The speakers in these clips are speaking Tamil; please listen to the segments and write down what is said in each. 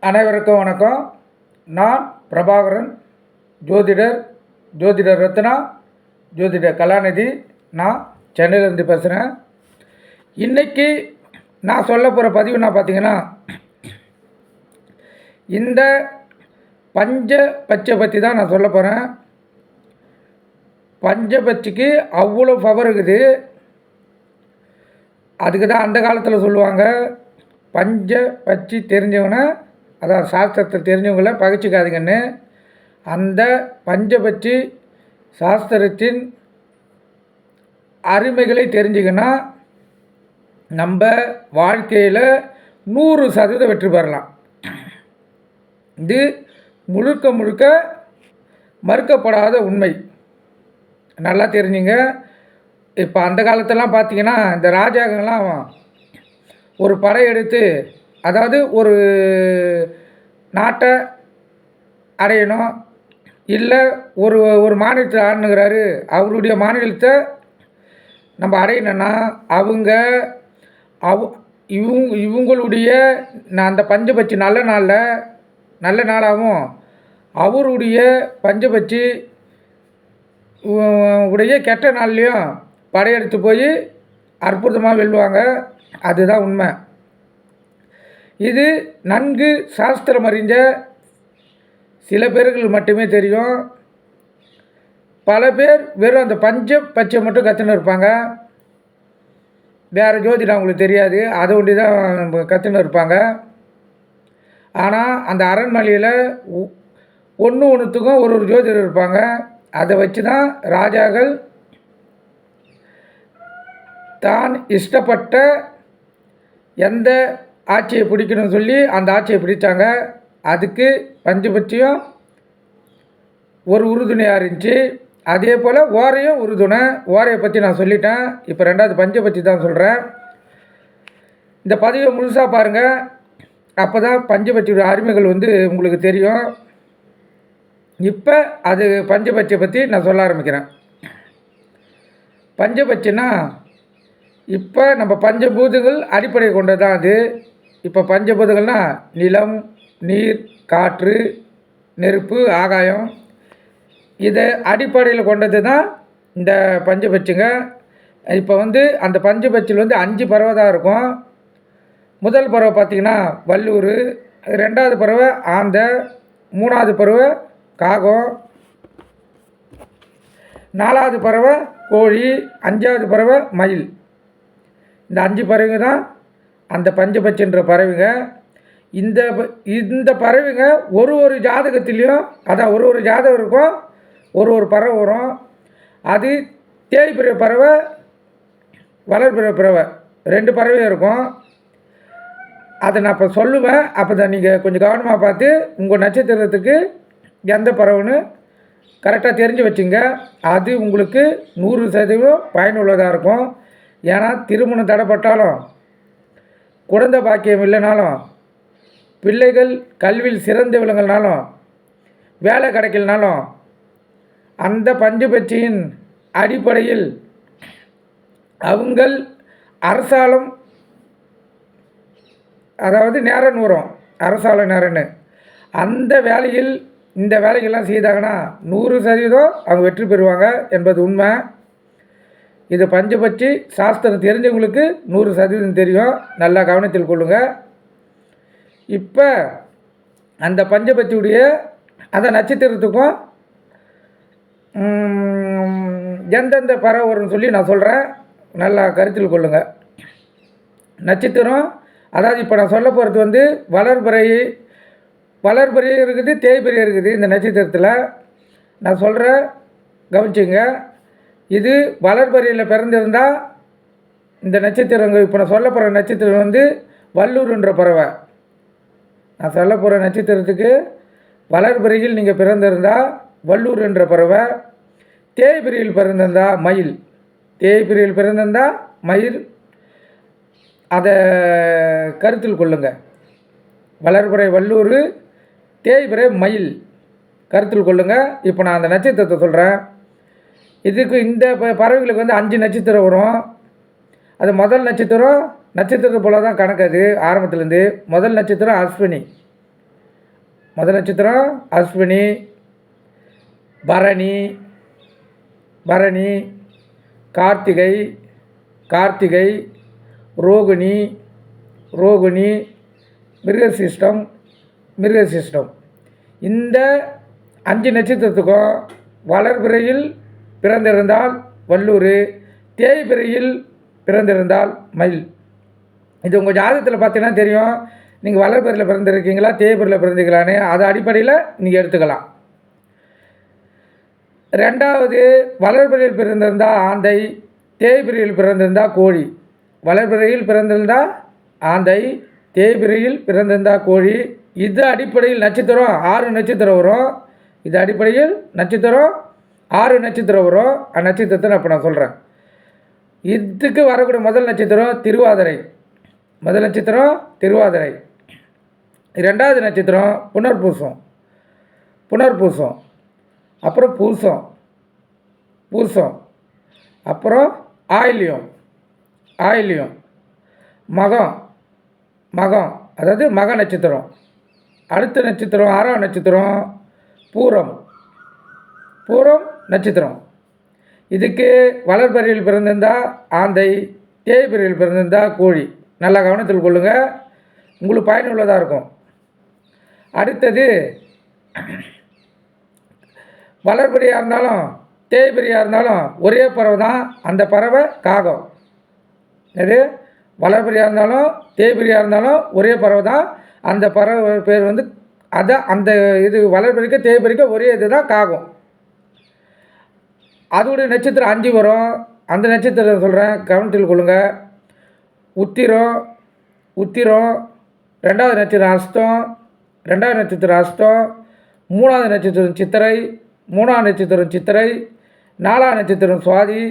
அனைவருக்கும் வணக்கம். நான் பிரபாகரன், ஜோதிடர் ரத்னா, ஜோதிடர் கலாநிதி. நான் சென்னையிலேருந்து பேசுகிறேன். இன்றைக்கி நான் சொல்ல போகிற பதிவு நான் பார்த்தீங்கன்னா, இந்த பஞ்சபட்சை பற்றி தான் நான் சொல்ல போகிறேன். பஞ்சபட்சிக்கு அவ்வளோ பவர் இருக்குது. அதுக்கு தான் அந்த காலத்தில் சொல்லுவாங்க, பஞ்சபட்சி தெரிஞ்சவனை, அதான் சாஸ்திரத்தை தெரிஞ்சவங்கள பகிச்சிக்காதீங்கன்னு. அந்த பஞ்சபட்சி சாஸ்திரத்தின் அருமைகளை தெரிஞ்சுக்கன்னா நம்ம வாழ்க்கையில் 100% வெற்றி பெறலாம். இது முழுக்க மறுக்கப்படாத உண்மை. நல்லா தெரிஞ்சுங்க. இப்போ அந்த காலத்தெல்லாம் பார்த்திங்கன்னா, இந்த ராஜாக்கள்லாம் ஒரு படையெடுத்து, அதாவது ஒரு நாட்டை அடையணும், இல்லை ஒரு மாநிலத்தை ஆளுனுங்கிறாரு, அவருடைய மாநிலத்தை நம்ம அடையணுன்னா இவங்களுடைய அந்த பஞ்சபட்சி நல்ல நாளாகவும், அவருடைய பஞ்சபட்சி உடைய கெட்ட நாள்லேயும் படையெடுத்து போய் அற்புதமாக வெல்லுவாங்க. அதுதான் உண்மை. இது நன்கு சாஸ்திரம் அறிஞ்ச சில பேர்கள் மட்டுமே தெரியும். பல பேர் வெறும் அந்த பஞ்சபட்சை மட்டும் கற்றுன்னு இருப்பாங்க. வேறு ஜோதிடம் அவங்களுக்கு தெரியாது, அதை ஒண்டி தான் கற்றுன்னு இருப்பாங்க. ஆனால் அந்த அரண்மனையில் ஒன்றுத்துக்கும் ஒரு ஜோதிடர் இருப்பாங்க. அதை வச்சு தான் ராஜாக்கள் தான் இஷ்டப்பட்ட எந்த ஆட்சியை பிடிக்கணும்னு சொல்லி அந்த ஆட்சியை பிடித்தாங்க. அதுக்கு பஞ்சபட்சியும் ஒரு உறுதுணையாக இருந்துச்சு. அதே போல் ஓரையும் உறுதுணை. ஓரையை பற்றி நான் சொல்லிட்டேன். இப்போ ரெண்டாவது பஞ்சபட்சி தான் சொல்கிறேன். இந்த பதிவை முழுசாக பாருங்கள். அப்போ தான் பஞ்சபட்சியோட அருமைகள் உங்களுக்கு தெரியும். இப்போ அது பஞ்சபட்சியை பற்றி நான் சொல்ல ஆரம்பிக்கிறேன். பஞ்சபட்சின்னா, இப்போ நம்ம பஞ்சபூதங்கள் அடிப்படை கொண்டது தான் அது. இப்போ பஞ்சபூதங்கள்னால் நிலம், நீர், காற்று, நெருப்பு, ஆகாயம், இதை அடிப்படையில் கொண்டது தான் இந்த பஞ்சபட்சிங்க. இப்போ அந்த பஞ்சபட்சியில் 5 பறவை தான் இருக்கும். முதல் பறவை பார்த்திங்கன்னா வல்லூர், ரெண்டாவது பறவை ஆந்த, மூணாவது பறவை காகம், நாலாவது பறவை கோழி, அஞ்சாவது பறவை மயில். இந்த 5 பறவைங்க தான் அந்த பஞ்சபட்சின்ற பறவைங்க. இந்த பறவைங்க ஒரு ஜாதகத்துலேயும், அதான் ஒரு ஜாதகம் இருக்கும், ஒரு பறவை வரும். அது தேய்பிற பறவை, வளர்பிற பறவை, 2 பறவையும் இருக்கும். அதை நான் இப்போ சொல்லுவேன். அப்போ தான் நீங்கள் கொஞ்சம் கவனமாக பார்த்து உங்கள் நட்சத்திரத்துக்கு எந்த பறவைன்னு கரெக்டாக தெரிஞ்சு வச்சுங்க. அது உங்களுக்கு 100% பயனுள்ளதாக இருக்கும். ஏன்னா திருமணம் தடைப்பட்டாலும், குழந்தை பாக்கியம் இல்லைனாலும், பிள்ளைகள் கல்வியில் சிறந்து விளங்கலனாலும், வேலை கிடைக்கலனாலும், அந்த பஞ்சபட்சியின் அடிப்படையில் அவங்கள் அரசாலம், அதாவது நேரன் வரும், அரசால நேரன்னு, அந்த வேலையில் இந்த வேலைகள்லாம் செய்தாங்கன்னா 100% அவங்க வெற்றி பெறுவாங்க என்பது உண்மை. இது பஞ்சபட்சி சாஸ்திரம் தெரிஞ்சவங்களுக்கு 100% தெரியும். நல்லா கவனத்தில் கொள்ளுங்கள். இப்போ அந்த பஞ்சபட்சியுடைய அந்த நட்சத்திரத்துக்கும் எந்தெந்த பறவை வரும்னு சொல்லி நான் சொல்கிறேன். நல்லா கருத்தில் கொள்ளுங்கள். நட்சத்திரம், அதாவது இப்போ நான் சொல்ல போகிறது வளர்பிறை இருக்குது, தேய்பிறை இருக்குது. இந்த நட்சத்திரத்தில் நான் சொல்கிற கவனிச்சிங்க. இது வளர்பிறையில் பிறந்திருந்தால் இந்த நட்சத்திரங்கள், இப்போ நான் சொல்ல போகிற நட்சத்திரம் வல்லூர்ன்ற பறவை. நான் சொல்ல போகிற நட்சத்திரத்துக்கு வளர்பிறையில் நீங்கள் பிறந்திருந்தால் வல்லூர் என்ற பறவை. தேய்பிறையில் பிறந்திருந்தால் மயில். தேய்பிறையில் பிறந்திருந்தால் மயில். அதை கருத்தில் கொள்ளுங்கள். வளர்பிறை வல்லூர், தேய்பிறை மயில், கருத்தில் கொள்ளுங்கள். இப்போ நான் அந்த நட்சத்திரத்தை சொல்கிறேன். இதுக்கு இந்த பறவைகளுக்கு 5 நட்சத்திரம் வரும். அது முதல் நட்சத்திரத்தை போல தான் கணக்கு. அது ஆரம்பத்துலேருந்து முதல் நட்சத்திரம் அஸ்வினி, முதல் நட்சத்திரம் அஸ்வினி, பரணி, பரணி, கார்த்திகை, கார்த்திகை, ரோகிணி, ரோகிணி, மிருகசிஷ்டம், மிருகசிஷ்டம். இந்த 5 நட்சத்திரத்துக்கும் வளர்பிறையில் பிறந்திருந்தால் வல்லூர், தேய்பிறையில் பிறந்திருந்தால் மயில். இது உங்கள் ஜாதகத்தில் பார்த்தீங்கன்னா தெரியும், நீங்கள் வளர்பிறையில் பிறந்திருக்கீங்களா தேய்பிறையில் பிறந்திருக்கீங்களான்னு. அது அடிப்படையில் நீங்கள் எடுத்துக்கலாம். 2வது, வளர்பிறையில் பிறந்திருந்தால் ஆந்தை, தேய்பிறையில் பிறந்திருந்தால் கோழி. வளர்பிறையில் பிறந்திருந்தால் ஆந்தை, தேய்பிறையில் பிறந்திருந்தால் கோழி. இது அடிப்படையில் நட்சத்திரம் 6 நட்சத்திரம் வரும். இது அடிப்படையில் நட்சத்திரம் 6 நட்சத்திரம் வரும். அந்த நட்சத்திரத்தை இப்போ நான் சொல்கிறேன். இதுக்கு வரக்கூடிய முதல் நட்சத்திரம் திருவாதிரை. முதல் நட்சத்திரம் திருவாதிரை. 2வது நட்சத்திரம் புனர்பூசம், புனர்பூசம். அப்புறம் பூசம், பூசம். அப்புறம் ஆயில்யம், ஆயில்யம். மகம், மகம், அதாவது மக நட்சத்திரம். அடுத்த நட்சத்திரம் 6வது நட்சத்திரம் பூரம், பூரம் நட்சத்திரம். இதுக்கு வளர்பிறையில் பிறந்திருந்தால் ஆந்தை, தேய்பிறையில் பிறந்திருந்தால் கோழி. நல்லா கவனத்தில் கொள்ளுங்கள், உங்களுக்கு பயனுள்ளதாக இருக்கும். அடுத்தது, வளர்பிறையாக இருந்தாலும் தேய்பிறையாக இருந்தாலும் ஒரே பறவை தான். அந்த பறவை காகம். எது? வளர்பிறையாக இருந்தாலும் தேய்பிறையாக இருந்தாலும் ஒரே பறவை தான். அந்த பறவை பேர் வந்து அதான். அந்த இது வளர்பிறைக்கு தேய்பிறைக்கு ஒரே இது தான் காகம். அதோடைய நட்சத்திரம் 5 வரும். அந்த நட்சத்திரம் சொல்கிறேன், கவனத்தில் கொள்ளுங்கள். உத்திரம், உத்திரம். 2வது நட்சத்திரம் அஸ்தம், 2வது நட்சத்திரம் அஸ்தம். 3வது நட்சத்திரம் சித்திரை, 3வது நட்சத்திரம் சித்திரை. 4வது நட்சத்திரம் சுவாதி,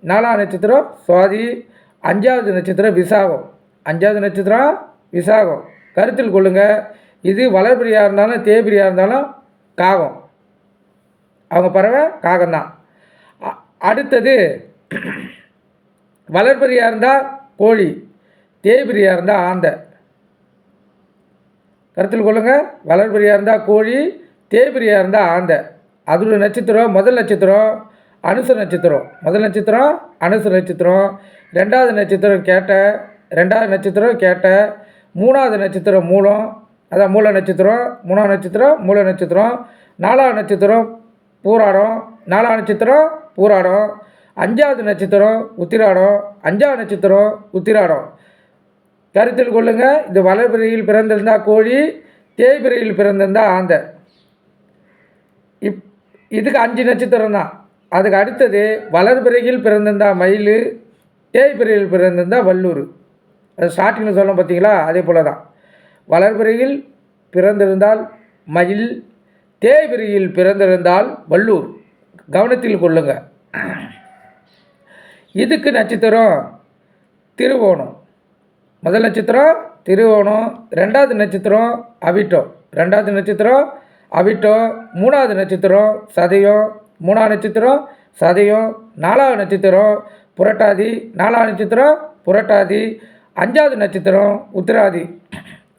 4வது நட்சத்திரம் சுவாதி. 5வது நட்சத்திரம் விசாகம், 5வது நட்சத்திரம் விசாகம். கருத்தில் கொள்ளுங்கள், இது வளர்பிறையாக இருந்தாலும் தேய்பிறையாக இருந்தாலும் காகம். அவங்க பறவை காகம்தான். அடுத்தது, வளர்பிறையாக இருந்தால் கோழி, தேய்பிறையாக இருந்தால் ஆந்தை. கருத்தில் கொள்ளுங்கள், வளர்பிறையாக இருந்தால் கோழி, தேய்பிறையாக இருந்தால் ஆந்தை. அதோட நட்சத்திரம் முதல் நட்சத்திரம் அனுச நட்சத்திரம். முதல் நட்சத்திரம் அனுச நட்சத்திரம். 2வது நட்சத்திரம் கேட்டை, 2வது நட்சத்திரம் கேட்டை. 3வது நட்சத்திரம் மூலம், அதான் மூல நட்சத்திரம். 3வது நட்சத்திரம் மூல நட்சத்திரம். 4வது நட்சத்திரம் பூராடம், 4வது நட்சத்திரம் பூராடம். 5வது நட்சத்திரம் உத்திராடம், 5வது நட்சத்திரம் உத்திராடம். கருத்தில் கொள்ளுங்கள், இது வளர்பிறையில் பிறந்திருந்தால் கோழி, தேய்பிறையில் பிறந்திருந்தால் ஆந்தை. இதுக்கு 5 நட்சத்திரம் தான். அதுக்கு அடுத்தது, வளர்பிறையில் பிறந்திருந்தால் மயில், தேய்பிறையில் பிறந்திருந்தால் வல்லூர். அது ஸ்டார்டிங்கில் சொல்லணும் பார்த்தீங்களா, அதே போல் தான். வளர்பிறையில் பிறந்திருந்தால் மயில், தேய்பிறையில் பிறந்திருந்தால் வல்லூர். கவனத்தில் கொள்ளுங்கள். இதுக்கு நட்சத்திரம் திருவோணம். முதல் நட்சத்திரம் திருவோணம். 2வது நட்சத்திரம் அவிட்டம், 2வது நட்சத்திரம் அவிட்டம். 3வது நட்சத்திரம் சதயம், 3வது நட்சத்திரம் சதயம். 4வது நட்சத்திரம் புரட்டாதி, 4வது நட்சத்திரம் புரட்டாதி. 5வது நட்சத்திரம் உத்திராதி,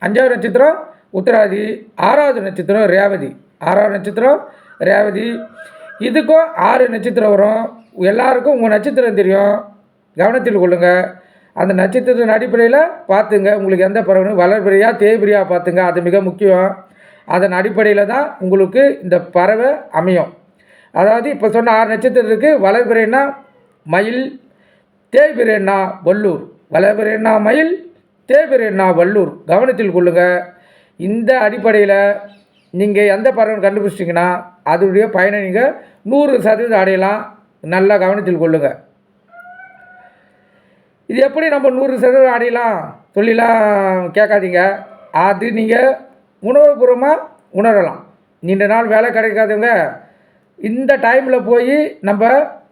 5வது நட்சத்திரம் உத்திராதி. 6வது நட்சத்திரம் ரேவதி, 6வது நட்சத்திரம் ரேவதி. இதுக்கும் 6 நட்சத்திரம் வரும். எல்லாருக்கும் உங்கள் நட்சத்திரம் தெரியும், கவனத்தில் கொள்ளுங்கள். அந்த நட்சத்திரத்தின் அடிப்படையில் பார்த்துங்க, உங்களுக்கு எந்த பறவைன்னு வளர்பிறையா தேய்பிறையா பார்த்துங்க. அது மிக முக்கியம். அதன் அடிப்படையில் தான் உங்களுக்கு இந்த பறவை அமையும். அதாவது இப்போ சொன்ன 6 நட்சத்திரத்துக்கு வளர்பிறைன்னா மயில், தேய்பிறைன்னா வல்லூர். வளர்பிறைன்னா மயில், தேய்பிறைன்னா வல்லூர். கவனத்தில் கொள்ளுங்கள். இந்த அடிப்படையில் நீங்கள் எந்த பறவை கண்டுபிடிச்சிட்டிங்கன்னா அதனுடைய பயனை நீங்கள் 100% அடையலாம். நல்லா கவனத்தில் கொள்ளுங்கள். இது எப்படி நம்ம 100% அடையலாம் சொல்லிலாம் கேட்காதீங்க. அது நீங்கள் உணவுபூர்வமாக உணரலாம். நீண்ட நாள் வேலை கிடைக்காதவங்க இந்த டைமில் போய் நம்ம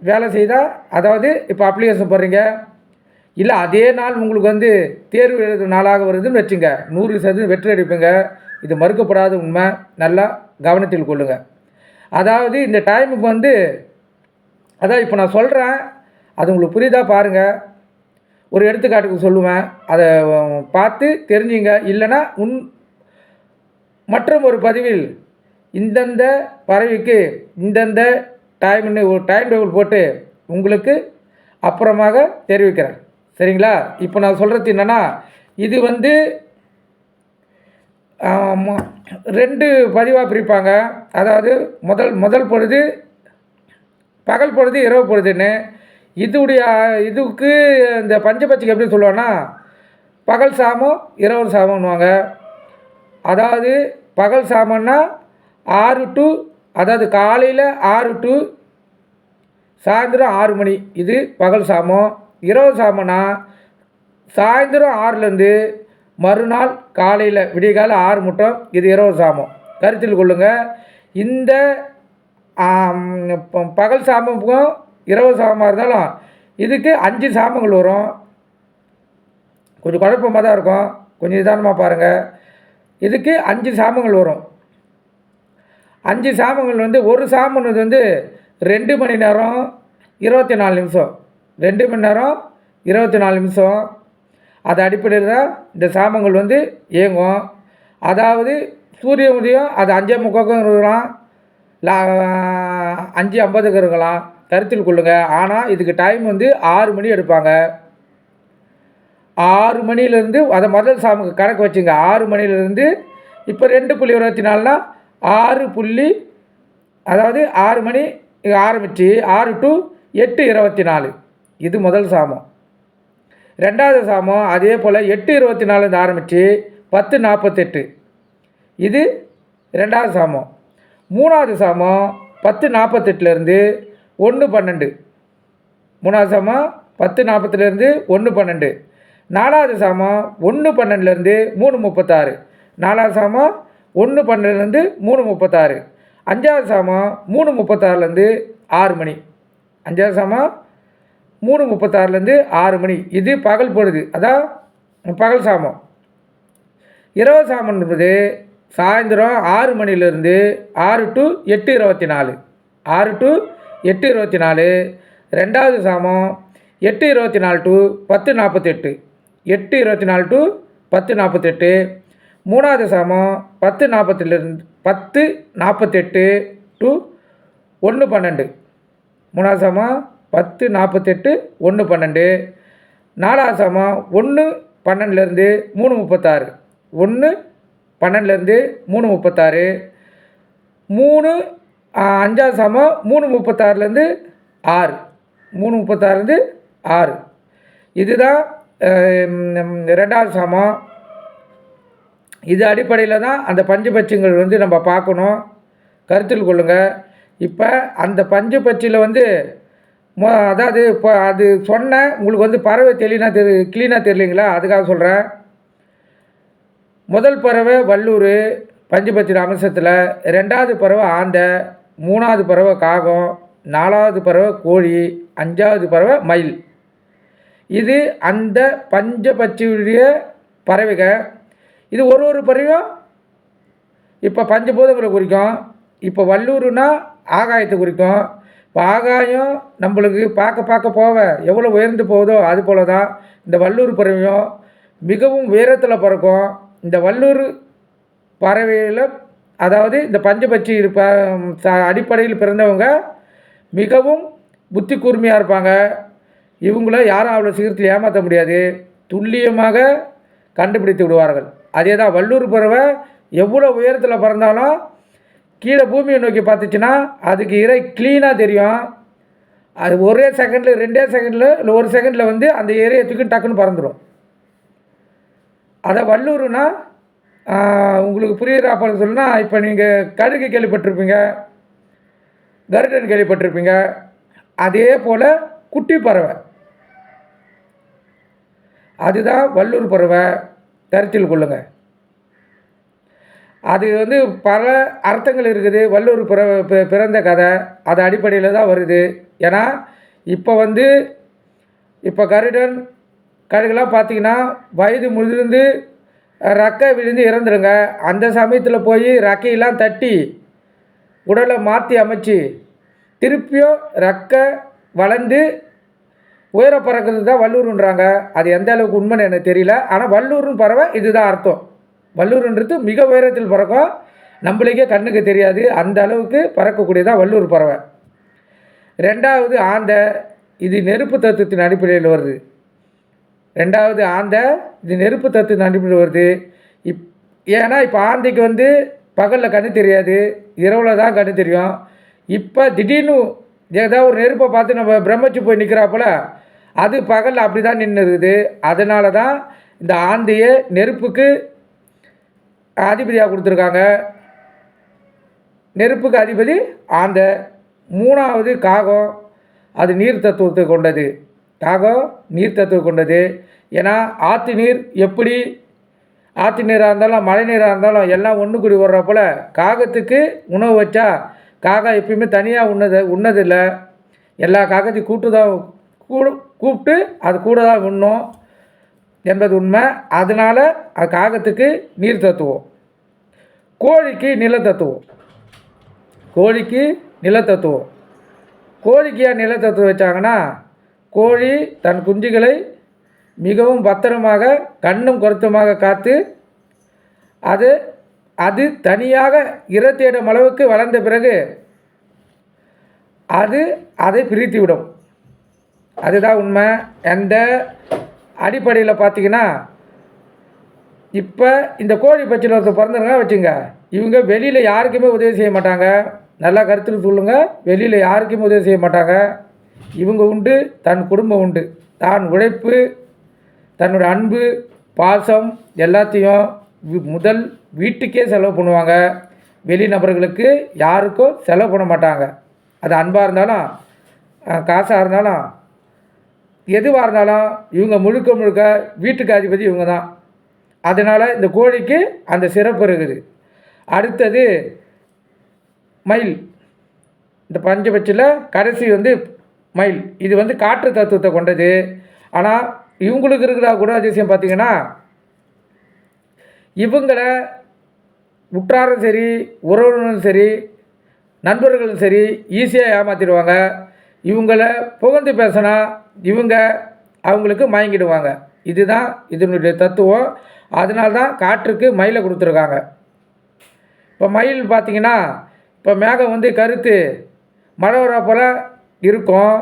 வேலை செய்தால், அதாவது இப்போ அப்ளிகேஷன் போடுறீங்க, இல்லை அதே நாள் உங்களுக்கு வந்து தேர்வு எழுதும் நாளாக வருதுன்னு வச்சுங்க, 100% வெற்றி அடிப்பீங்க. இது மறுக்கப்படாத உண்மை. நல்லா கவனத்தில் கொள்ளுங்கள். அதாவது இந்த டைமுக்கு வந்து, அதான் இப்போ நான் சொல்கிறேன், அது உங்களுக்கு புரியுதா பாருங்கள். ஒரு எடுத்துக்காட்டுக்கு சொல்லுவேன், அதை பார்த்து தெரிஞ்சுங்க. இல்லைன்னா மற்றும் ஒரு பதிவில் இந்தந்த பறவைக்கு இந்தந்த டைம்னு ஒரு டைம் டேபிள் போட்டு உங்களுக்கு அப்புறமாக தெரிவிக்கிறேன். சரிங்களா? இப்போ நான் சொல்கிறது என்னென்னா, இது வந்து 2 பதிவாக பிரிப்பாங்க. அதாவது முதல் பொழுது பகல் பொழுது, இரவு பொழுதுன்னு. இதுக்கு இந்த பஞ்சபட்சிக்கு எப்படி சொல்லுவாங்கன்னா, பகல் சாமம் இரவு சாமம்னுவாங்க. அதாவது பகல் சாமம்னா 6 டு, அதாவது காலையில் 6 டு சாயந்தரம் 6 மணி, இது பகல் சாமம். இரவு சாமம்னா சாயந்தரம் 6லேருந்து மறுநாள் காலையில் விடியகால 6 மட்டும், இது இரவு சாமம். கருத்தில் கொள்ளுங்கள். இந்த பகல் சாமமுக்கும் இரவு சாமமாக இருந்தாலும் இதுக்கு 5 சாமங்கள் வரும். கொஞ்சம் குழப்பமாக தான் இருக்கும், கொஞ்சம் நிதானமாக பாருங்கள். இதுக்கு 5 சாமங்கள் வரும். 5 சாமங்கள் வந்து ஒரு சாமம் வந்து 2 மணி நேரம் 24 நிமிஷம். 2 மணி நேரம் 24 நிமிஷம். அது அடிப்படையில் தான் இந்த சாமங்கள் வந்து இயங்கும். அதாவது சூரிய உதயம் அது 5:45 இருக்கலாம், 5:50 இருக்கலாம். கருத்தில் கொள்ளுங்கள். ஆனால் இதுக்கு டைம் வந்து 6 மணி எடுப்பாங்க. 6 மணிலேருந்து அதை முதல் சாமுக்கு கணக்கு வச்சுங்க. 6 மணிலேருந்து இப்போ 2.24னா 6 அதாவது 6 மணி ஆரம்பித்து 6 டு 8:24, இது முதல் சாமம். ரெண்டாவது சாமம் அதே போல் 8:24 ஆரம்பித்து 10:48, இது ரெண்டாவது சாமம். மூணாவது சாமம் 10:48 1:12. மூணாவது சாமம் 10:40 1:12. நாலாவது சாமம் 1:12 3:36. நாலாவது சாமம் 1:12 3:36. அஞ்சாவது சாமம் 3:36 6 மணி. அஞ்சாவது சாமம் 3:36 6 மணி, இது பகல் பொழுது, அதான் பகல் சாமம். இரவு சாமம் என்பது சாயந்தரம் 6 மணிலேருந்து 6 டு 8:24. 6 டு 8:24. ரெண்டாவது சாமம் 8:24 டு 10:48. 8:24 டு 10:48. மூணாவது சாமம் 10:48 டு 1:12. மூணாவது சாமம் 10:48 1:12. நாலாவது சாமம் 1:12 3:36. 1:12 3:36. அஞ்சாவது சாமம் 3:36 6. 3:36 6, இதுதான் ரெண்டாவது சாமம். இது அடிப்படையில் தான் அந்த பஞ்சபட்சிகள் வந்து நம்ம பார்க்கணும். கருத்தில் கொள்ளுங்கள். இப்போ அந்த பஞ்சபட்சியில் வந்து அதாவது இப்போ அது சொன்ன உங்களுக்கு வந்து பறவை க்ளீனாக தெரியலைங்களா, அதுக்காக சொல்கிறேன். முதல் பறவை வல்லூர் பஞ்சபட்சி அம்சத்தில், ரெண்டாவது பறவை ஆந்தை, மூணாவது பறவை காகம், நாலாவது பறவை கோழி, அஞ்சாவது பறவை மயில். இது அந்த பஞ்சபட்சியுடைய பறவைகள். இது ஒரு பறவையும் இப்போ பஞ்சபூதங்களை குறிக்கும். இப்போ வல்லூர்னா ஆகாயத்தை குறிக்கும். இப்போ ஆகாயம் நம்மளுக்கு பார்க்க போக எவ்வளோ உயர்ந்து போகுதோ அது போல தான் இந்த வல்லூர் பறவையும் மிகவும் உயரத்தில் பறக்கும். இந்த வல்லூர் பறவையில், அதாவது இந்த பஞ்சபட்சி அடிப்படையில் பிறந்தவங்க மிகவும் புத்தி கூர்மையாக இருப்பாங்க. இவங்கள யாரும் அவ்வளோ சீக்கிரத்தில் ஏமாற்ற முடியாது, துல்லியமாக கண்டுபிடித்து விடுவார்கள். அதே தான் வல்லூர் பறவை எவ்வளோ உயரத்தில் பறந்தாலும் கீழே பூமியை நோக்கி பார்த்துச்சுன்னா அதுக்கு இறை க்ளீனாக தெரியும். அது ஒரே செகண்டில், 2 செகண்டில், இல்லை 1 செகண்டில் வந்து அந்த இறையை தூக்கி டக்குன்னு பறந்துடும். அதை வல்லூர்னா உங்களுக்கு புரியுறா போல சொல்லுன்னா, இப்போ நீங்கள் கழுகு கேள்விப்பட்டிருப்பீங்க, கருடன் கேள்விப்பட்டிருப்பீங்க. அதே போல் குட்டி பறவை, அதுதான் வல்லூர் பறவை. கருத்தில் கொள்ளுங்கள். அது வந்து பல அர்த்தங்கள் இருக்குது. வல்லூர் பிறந்த கதை அது அடிப்படையில் தான் வருது. ஏன்னா இப்போ கழுகுலாம் பார்த்திங்கன்னா வயது முதிர்ந்து ரெக்கை விழுந்து இறந்துருங்க. அந்த சமயத்தில் போய் ரெக்கையெல்லாம் தட்டி உடலை மாற்றி அமைச்சு திருப்பியும் ரெக்கை வளர்ந்து உயர பறக்கிறது தான் வல்லூருன்றாங்க. அது எந்த அளவுக்கு உண்மைன்னு எனக்கு தெரியல. ஆனால் வல்லூர்னு பறவை இதுதான் அர்த்தம். வல்லூருன்றது மிக உயரத்தில் பறக்கும், நம்மளுக்கே கண்ணுக்கு தெரியாது, அந்த அளவுக்கு பறக்கக்கூடியதான் வல்லூர் பறவை. ரெண்டாவது ஆந்தை, இது நெருப்பு தத்துவத்தின் அடிப்படையில் வருது. ரெண்டாவது ஆந்தை இது நெருப்பு தத்துவத்தின் அடிப்படையில் வருது. ஏன்னா இப்போ ஆந்தைக்கு வந்து பகலில் கண்ணு தெரியாது, இரவில் தான் கண்ணு தெரியும். இப்போ திடீர்னு ஏதாவது ஒரு நெருப்பை பார்த்து நம்ம பிரமிச்சு போய் நிற்கிறாப்புல, அது பகலில் அப்படி தான் நின்று இருக்குது. அதனால தான் இந்த ஆந்தையை நெருப்புக்கு அதிபதியாக கொடுத்துருக்காங்க. நெருப்புக்கு அதிபதி ஆந்தை. மூணாவது காகம், அது நீர் தத்துவத்தை கொண்டது. காகம் நீர் தத்துவம் கொண்டது. ஏன்னா ஆற்று நீர் எப்படி ஆற்று நீராக இருந்தாலும் மழை நீராக இருந்தாலும் எல்லாம் ஒன்று கூடி வர்றப்போல் காகத்துக்கு உணவு வச்சா காகம் எப்பயுமே தனியாக உண்ணதில்லை, எல்லா காகத்தையும் கூப்பிட்டு அது கூட தான் உண்ணும் என்பது உண்மை. அதனால் அது காகத்துக்கு நீர் தத்துவம். கோழிக்கு நிலத்தத்துவம். கோழிக்கு நிலத்தத்துவம். கோழிக்கு ஏன் நிலத்தத்துவம் வச்சாங்கன்னா, கோழி தன் குஞ்சுகளை மிகவும் பத்திரமாக கண்ணும் கருத்துமாக காத்து அது தனியாக இறத்தேடும் அளவுக்கு வளர்ந்த பிறகு அதை பிரித்து விடும். அதுதான் உண்மை. அந்த அடிப்படையில் பார்த்திங்கன்னா, இப்போ இந்த கோழி பச்சில் ஒருத்தர் பிறந்துருங்க வச்சுங்க, இவங்க வெளியில் யாருக்குமே உதவி செய்ய மாட்டாங்க. நல்லா கருத்தில் சொல்லுங்கள், வெளியில் யாருக்குமே உதவி செய்ய மாட்டாங்க. இவங்க உண்டு, தன் குடும்பம் உண்டு. தான் உழைப்பு, தன்னோட அன்பு, பாசம் எல்லாத்தையும் முதல் வீட்டுக்கே செலவு பண்ணுவாங்க. வெளி நபர்களுக்கு யாருக்கும் செலவு பண்ண மாட்டாங்க. அது அன்பாக இருந்தாலும் காசாக இருந்தாலும் எதுவாக இருந்தாலும் இவங்க முழுக்க வீட்டுக்கு அதிபதி இவங்க தான். அதனால் இந்த கோழிக்கு அந்த சிறப்பு இருக்குது. அடுத்தது மயில். இந்த பஞ்சபட்சியில் கடைசி வந்து மயில். இது வந்து காற்று தத்துவத்தை கொண்டது. ஆனால் இவங்களுக்கு இருக்கிற கூட அதிசயம் பார்த்திங்கன்னா, இவங்களை உற்றாரும் சரி, உறவினரும் சரி, நண்பர்களும் சரி ஈஸியாக ஏமாற்றிடுவாங்க. இவங்களை புகழ்ந்து பேசினா இவங்க அவங்களுக்கு மயங்கிடுவாங்க. இதுதான் இதனுடைய தத்துவம். அதனால்தான் காற்றுக்கு மயிலை கொடுத்துருக்காங்க. இப்போ மயில் பார்த்திங்கன்னா, இப்போ மேகம் வந்து கருத்து மழை வர போல் இருக்கும்.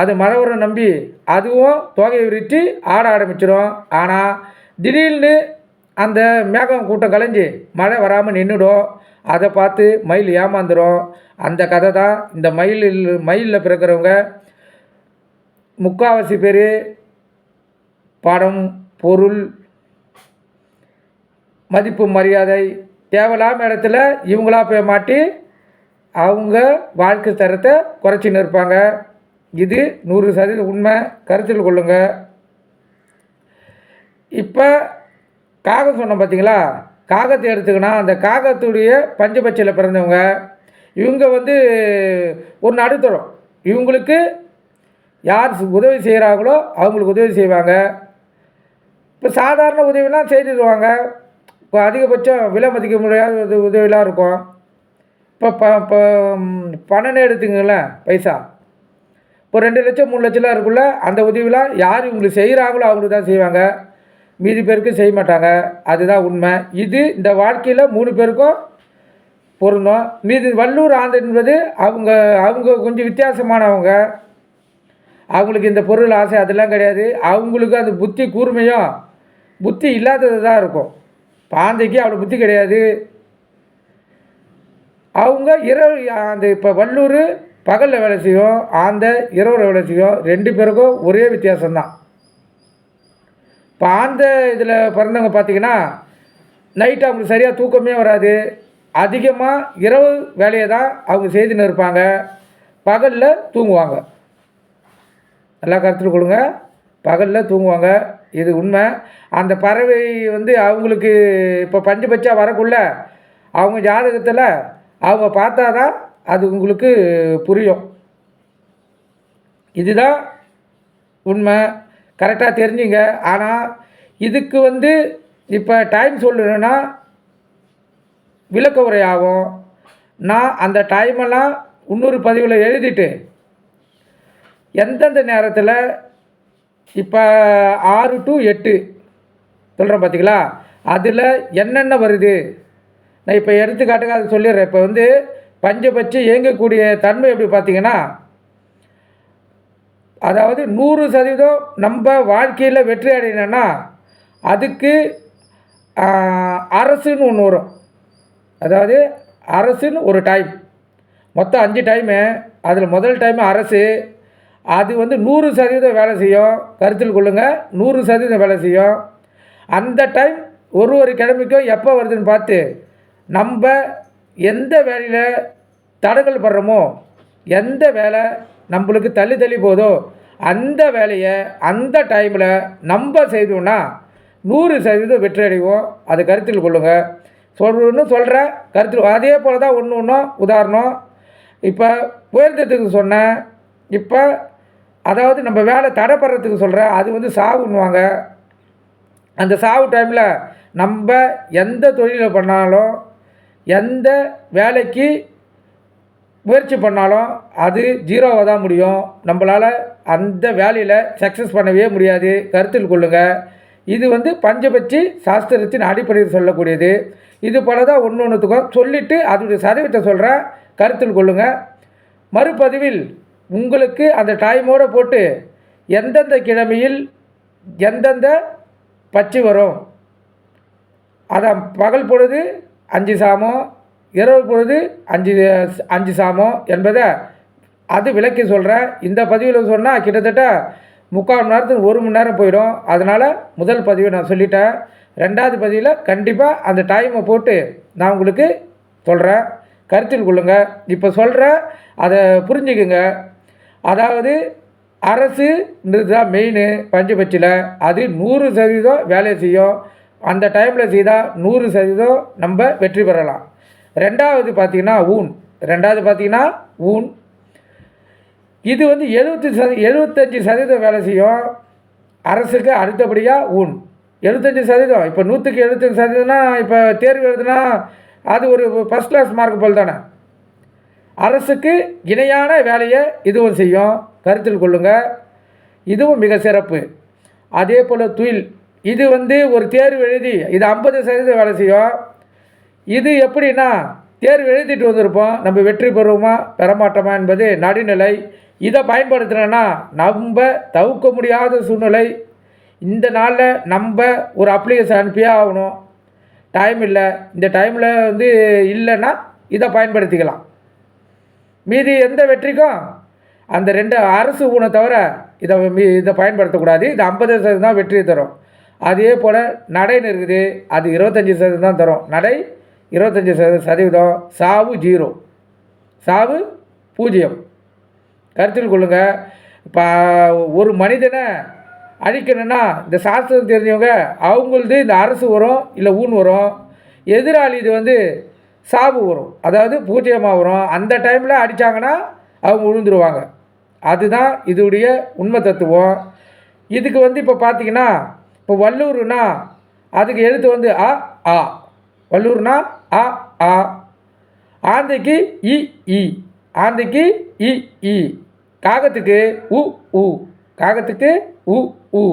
அது மழை வர நம்பி அதுவும் தொகையை விரித்து ஆட ஆரம்பிச்சிடும். ஆனால் திடீர்னு அந்த மேகம் கூட்டம் கலைஞ்சி மழை வராமல் நின்றுடும். அதை பார்த்து மயில் ஏமாந்துடும். அந்த கதை தான் இந்த மயிலில் பிறக்கிறவங்க முக்கால்வாசி பேர் பணம், பொருள், மதிப்பு, மரியாதை தேவையில்லாமல் இடத்துல இவங்களா போய் மாட்டி அவங்க வாழ்க்கை தரத்தை குறைச்சின்னு இருப்பாங்க. இது 100% உண்மை. கருத்தில் கொள்ளுங்க. இப்போ காகம் சொன்னோம் பார்த்தீங்களா, காகத்தை எடுத்துக்கினா அந்த காகத்துடைய பஞ்சபட்சியில் பிறந்தவங்க இவங்க வந்து ஒரு நடுத்தரம். இவங்களுக்கு யார் உதவி செய்கிறாங்களோ அவங்களுக்கு உதவி செய்வாங்க. இப்போ சாதாரண உதவிலாம் செய்துடுவாங்க. இப்போ அதிகபட்சம் விலை மதிக்க முடியாத உதவிலாம் இருக்கும். இப்போ பணம்னு எடுத்துங்களேன், பைசா இப்போ 2 லட்சம் 3 லட்சம்லாம் இருக்குள்ள அந்த உதவிலாம் யார் இவங்களுக்கு செய்கிறாங்களோ அவங்களுக்கு தான் செய்வாங்க, மீதி பேருக்கு செய்ய மாட்டாங்க. அதுதான் உண்மை. இது இந்த வாழ்க்கையில் 3 பேருக்கும் பொருந்தும். மீதி வல்லூர் ஆந்தை என்பது அவங்க கொஞ்சம் வித்தியாசமானவங்க. அவங்களுக்கு இந்த பொருள் ஆசை அதெல்லாம் கிடையாது. அவங்களுக்கு அந்த புத்தி கூர்மையும் புத்தி இல்லாதது தான் இருக்கும். ஆந்தைக்கு அவ்வளோ புத்தி கிடையாது. அவங்க இரவு அந்த இப்போ வல்லூர் பகலில் வேலை செய்யும், ஆந்தை இரவில் வேலை செய்யும். 2 பேருக்கும் ஒரே வித்தியாசம்தான். இப்போ ஆந்தை இதில் பிறந்தவங்க பார்த்திங்கன்னா நைட்டு அவங்களுக்கு சரியாக தூக்கமே வராது. அதிகமாக இரவு வேலையை தான் அவங்க செய்துன்னு இருப்பாங்க, பகலில் தூங்குவாங்க. நல்லா கருத்தில் கொடுங்க, பகலில் தூங்குவாங்க. இது உண்மை. அந்த பறவை வந்து அவங்களுக்கு இப்போ பஞ்சபட்சம் வரக்குள்ள அவங்க ஜாதகத்தில் அவங்க பார்த்தா தான் அது உங்களுக்கு புரியும். இதுதான் உண்மை. கரெக்டாக தெரிஞ்சுங்க. ஆனால் இதுக்கு வந்து இப்போ டைம் சொல்லணுன்னா விளக்க உரை ஆகும். நான் அந்த டைமெல்லாம் இன்னொரு பதிவில் எழுதிட்டு எந்தெந்த நேரத்தில் இப்போ 6 to 8 சொல்கிறேன் பார்த்தீங்களா, அதில் என்னென்ன வருது நான் இப்போ எடுத்துக்காட்டுக்கு அதை சொல்லிடுறேன். இப்போ வந்து பஞ்சபட்சி இயங்கக்கூடிய தன்மை எப்படி பார்த்திங்கன்னா, அதாவது 100% நம்ம வாழ்க்கையில் வெற்றி அடையணும்னா அதுக்கு அரசுன்னு ஒன்று வரும். அதாவது அரசுன்னு ஒரு டைம், மொத்தம் 5 டைமு. அதில் முதல் டைமு அரசு. அது வந்து 100% வேலை செய்யும். கருத்தில் கொள்ளுங்கள், 100% வேலை செய்யும். அந்த டைம் ஒரு கிழமைக்கும் எப்போ வருதுன்னு பார்த்து நம்ம எந்த வேலையில் தடங்கல் படுறோமோ, எந்த வேலை நம்மளுக்கு தள்ளி போதோ அந்த வேலையை அந்த டைமில் நம்ம செய்தோம்னா 100% வெற்றி அடைவோம். அது கருத்தில் கொள்ளுங்கள். சொல்கிற கருத்தில் அதே போல் தான் ஒன்றும் உதாரணம். இப்போ உயர்ந்ததுக்கு சொன்னேன். இப்போ அதாவது நம்ம வேலை தடைப்படுறதுக்கு சொல்கிறேன். அது வந்து சாவுன்னுவாங்க. அந்த சாவு டைமில் நம்ம எந்த தொழிலை பண்ணாலும், எந்த வேலைக்கு முயற்சி பண்ணாலும் அது 0வாக தான் முடியும். நம்மளால் அந்த வேலையில் சக்ஸஸ் பண்ணவே முடியாது. கருத்தில் கொள்ளுங்கள். இது வந்து பஞ்சபட்சி சாஸ்திரத்தின் அடிப்படையில் சொல்லக்கூடியது. இது போல தான் ஒன்றுத்துக்கும் சொல்லிவிட்டு அதோடைய சதவீதத்தை சொல்கிறேன். கருத்தில் கொள்ளுங்கள். மறுபதிவில் உங்களுக்கு அந்த டைமோடு போட்டு எந்தெந்த கிழமையில் எந்தெந்த பட்சி வரும், அதான் பகல் பொழுது 5 சாமம், இரவு பொழுது 5 சாமம் என்பதை அது விளக்கி சொல்கிறேன். இந்த பதிவில் சொன்னால் கிட்டத்தட்ட 3/4 மணி நேரத்துக்கு 1 மணி நேரம் போயிடும். அதனால் முதல் பதிவை நான் சொல்லிட்டேன். 2வது பதிவில் கண்டிப்பாக அந்த டைமை போட்டு நான் உங்களுக்கு சொல்கிறேன். கருத்தில் கொள்ளுங்கள். இப்போ சொல்கிறேன், அதை புரிஞ்சுக்குங்க. அதாவது அரசுன்றது தான் மெயின் பஞ்சபட்சியில். அது 100% வேலை செய்யும். அந்த டைமில் செய்தால் 100% நம்ம வெற்றி பெறலாம். 2வது பார்த்திங்கன்னா ஊன். இது வந்து 75% வேலை செய்யும். அரசுக்கு அடுத்தபடியாக ஊன் 75%. இப்போ 100க்கு 75%னா இப்போ தேர்வு எழுதுனா அது ஒரு ஃபஸ்ட் கிளாஸ் மார்க் போல் தானே. அரசுக்கு இணையான வேலையை இதுவும் செய்யும். கருத்தில் கொள்ளுங்கள். இதுவும் மிக சிறப்பு. அதே போல் துயில், இது வந்து ஒரு தேர்வு எழுதி இது 50% வேலை செய்யும். இது எப்படின்னா, தேர்வு எழுதிட்டு வந்திருப்போம், நம்ம வெற்றி பெறுவோமா பெறமாட்டோமா என்பது நடுநிலை. இதை பயன்படுத்தினோன்னா நம்ம தவிர்க்க முடியாத சூழ்நிலை. இந்த நாளில் நம்ம ஒரு அப்ளிகேஷன் அனுப்பியே ஆகணும். டைம் இல்லை, இந்த டைமில் வந்து இல்லைன்னா இதை பயன்படுத்திக்கலாம். மீதி எந்த வெற்றிக்கும் அந்த 2 அரசு ஊனை தவிர இதை பயன்படுத்தக்கூடாது. இது 50% தான் வெற்றியை தரும். அதே போல் நடைன்னு இருக்குது, அது 25% தான் தரும். நடை 25%. சாவு 0, சாவு 0. கருத்தில் கொள்ளுங்கள். இப்போ ஒரு மனிதனை அழிக்கணும்னா இந்த சாஸ்திரம் தெரிஞ்சவங்க அவங்களது இந்த அரசு வரும், இல்லை ஊன் வரும். எதிராளி இது வந்து சாவு வரும், அதாவது 0மாக வரும். அந்த டைமில் அடித்தாங்கன்னா அவங்க விழுந்துருவாங்க. அதுதான் இதோடைய உண்மை தத்துவம். இதுக்கு வந்து இப்போ பார்த்திங்கன்னா, இப்போ வல்லூர்னா அதுக்கு எழுத்து வந்து அ ஆ. வல்லூர்னா அ ஆ. ஆந்தைக்கு இ இ. ஆந்தைக்கு இ இ. காகத்துக்கு உ உ. காகத்துக்கு உ உ.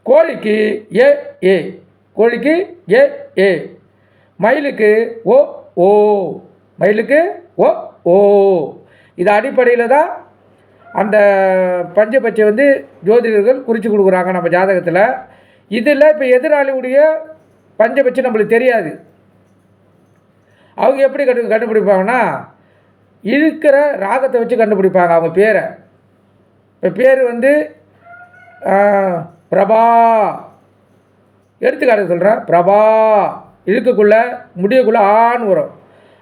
கோழிக்கு ஏ ஏ. கோழிக்கு ஏ ஏ. மயிலுக்கு ஓ ஓ. மயிலுக்கு ஓ ஓ. இது அடிப்படையில் தான் அந்த பஞ்சபட்சி வந்து ஜோதிடர்கள் குறித்து கொடுக்குறாங்க நம்ம ஜாதகத்தில். இதில் இப்போ எதிராளியுடைய பஞ்சபட்சி நம்மளுக்கு தெரியாது. அவங்க எப்படி கண்டுபிடிப்பாங்கன்னா, இருக்கிற ராகத்தை வச்சு கண்டுபிடிப்பாங்க அவங்க பேரை. இப்போ பேர் வந்து பிரபா, எடுத்துக்காட்டு சொல்கிறேன். பிரபா இழுக்கக்குள்ளே முடியக்குள்ளே ஆன்னு வரும்.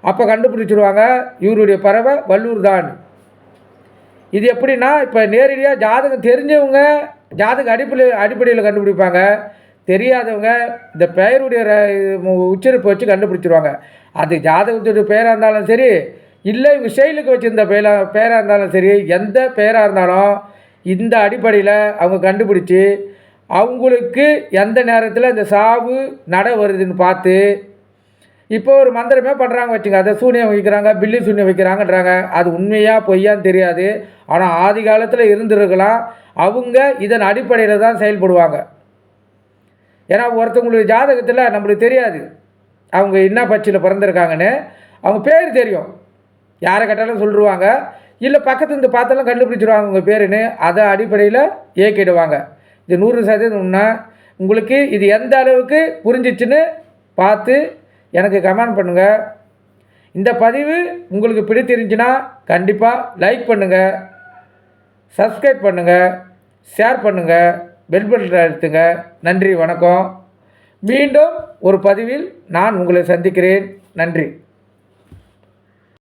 அப்போ கண்டுபிடிச்சிடுவாங்க இவருடைய பறவை வல்லூர் தான். இது எப்படின்னா, இப்போ நேரடியாக ஜாதகம் தெரிஞ்சவங்க ஜாதக அடிப்படையில் கண்டுபிடிப்பாங்க. தெரியாதவங்க இந்த பெயருடைய உச்சரிப்பை வச்சு கண்டுபிடிச்சிருவாங்க. அது ஜாதகத்துடைய பெயராக இருந்தாலும் சரி, இல்லை இவங்க செயலுக்கு வச்சுருந்த பெயராக இருந்தாலும் சரி, எந்த பெயராக இருந்தாலும் இந்த அடிப்படையில் அவங்க கண்டுபிடிச்சி அவங்களுக்கு எந்த நேரத்தில் இந்த சாவு நடை வருதுன்னு பார்த்து, இப்போ ஒரு மந்திரமே பண்ணுறாங்க வச்சுங்க, அதை சூனியம் வைக்கிறாங்க, பில்லி சூனியம் வைக்கிறாங்கன்றாங்க. அது உண்மையாக பொய்யான்னு தெரியாது. ஆனால் ஆதி காலத்தில் இருந்திருக்கலாம். அவங்க இதன் அடிப்படையில் தான் செயல்படுவாங்க. ஏன்னா ஒருத்தவங்களுக்கு ஜாதகத்தில் நம்மளுக்கு தெரியாது அவங்க என்ன பட்சியில் பிறந்திருக்காங்கன்னு. அவங்க பேர் தெரியும், யாரை கேட்டாலும் சொல்லிடுவாங்க, இல்லை பக்கத்து இருந்து பார்த்தாலும் கண்டுபிடிச்சிடுவாங்க உங்கள் பேருன்னு. அதை அடிப்படையில் இயக்கிடுவாங்க. இது 100% உங்களுக்கு இது எந்த அளவுக்கு புரிஞ்சிச்சுன்னு பார்த்து எனக்கு கமெண்ட் பண்ணுங்கள். இந்த பதிவு உங்களுக்கு பிடித்திருந்துச்சுன்னா கண்டிப்பாக லைக் பண்ணுங்கள், சப்ஸ்கிரைப் பண்ணுங்கள், ஷேர் பண்ணுங்கள், பெல் பட்டனை அழுத்துங்க. நன்றி, வணக்கம். மீண்டும் ஒரு பதிவில் நான் உங்களை சந்திக்கிறேன். நன்றி.